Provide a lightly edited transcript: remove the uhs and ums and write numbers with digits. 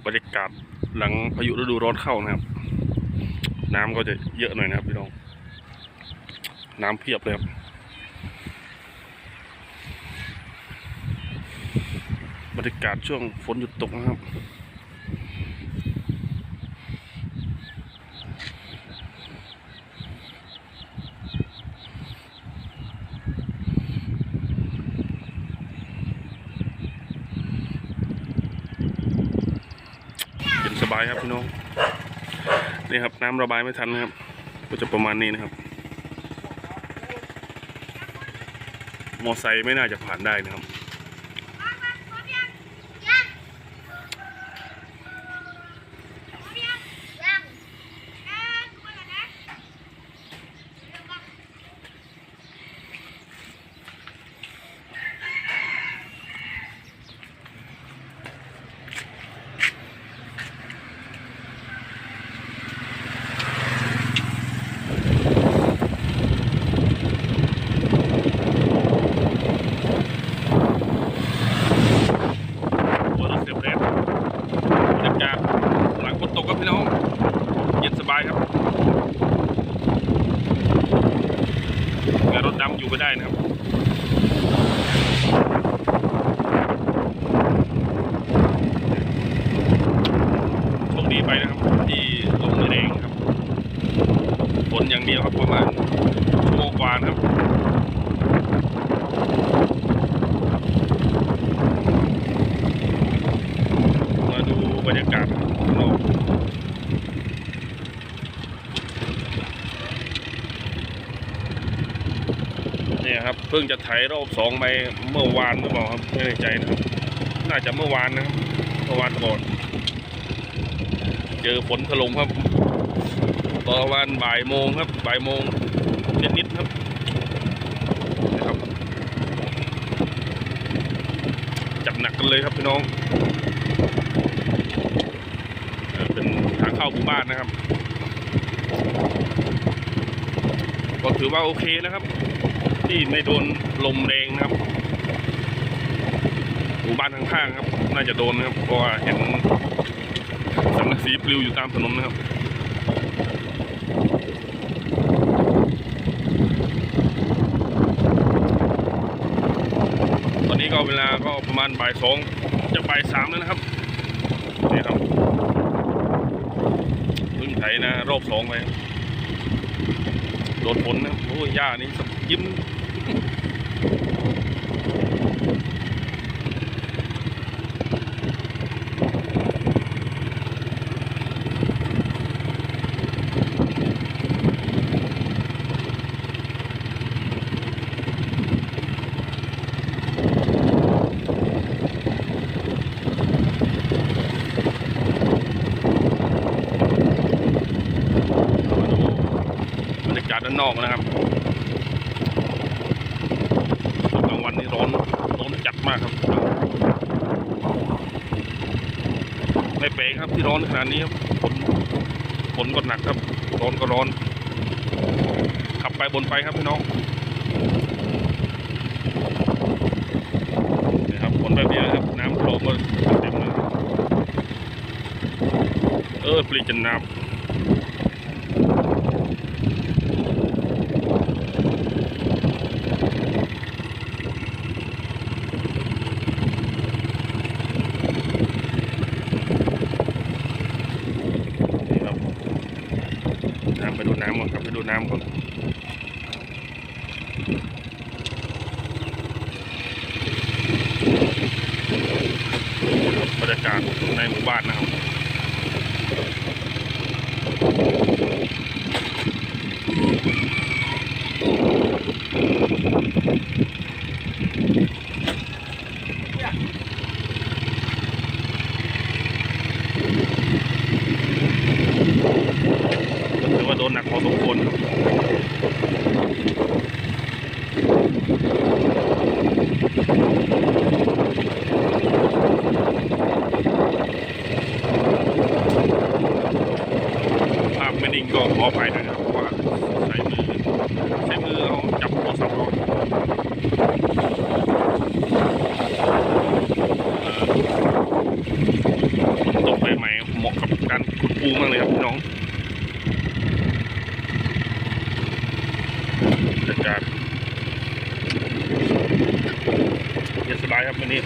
บรรยากาศหลังพายุฤดูร้อนเข้านะครับน้ำก็จะเยอะหน่อยนะครับพี่น้องน้ำเพียบเลยครับบรรยากาศช่วงฝนหยุดตกนะครับสบายครับพี่น้องนี่ครับน้ำระบายไม่ทันนะครับก็จะประมาณนี้นะครับมอไซค์ไม่น่าจะผ่านได้นะครับรถดำอยู่ไม่ได้นะครับโชคดีไปนะครับที่ลมไม่แรงครับฝนอย่างเดียวครับประมาณชั่วโมงกว่านะครับมาดูบรรยากาศข้างนอกเนี่ยครับเพิ่งจะไถรอบ2ไปเมื่อวานหรือเปล่าครับไม่แน่ใจนะครับน่าจะเมื่อวานนะครับเมื่อวานก่อนเจอฝนถล่มครับประมาณบ่ายโมงครับบ่ายโมงนิดๆครับนะครับจัดหนักกันเลยครับพี่น้องเป็นทางเข้าหมู่บ้านนะครับก็ถือว่าโอเคนะครับที่ไม่โดนลมแรงนะครับหมู่บ้านข้างๆครับน่าจะโดนนะครับเพราะว่าเห็นสังกะสีปลิวอยู่ตามถนนนะครับตอนนี้ก็เวลาก็ประมาณบ่าย2จะบ่าย3แล้วนะครับนี่ครับเพิ่งไถนะรอบ2ไปโดนฝนนะโอ้ยหญ้านี่ยิ้มบรรยากาศด้านนอกนะครับกลางวันนี่ร้อนจัดมากครับไม่แปลกครับที่ร้อนขนาดนี้ครับฝนก็หนักครับร้อนก็ร้อนขับไปบนไปครับพี่น้องนี่ครับฝนแบบนี้ครับน้ำโผล่มาเต็มเลยปลีจันน้ำ ดูน้ำก่อนบรรยากาศในหมู่บ้านนะครับถือว่าโดนหนักพอสมควรภาพไม่นิ่งก็ขออภัยด้วยนะครับเพราะว่าใช้มือเอาจับโทรศัพท์ตกใหม่ๆเหมาะกับการขุดปูมากเลยครับพี่น้องบรรยากาศเย็นสบายครับวันนี้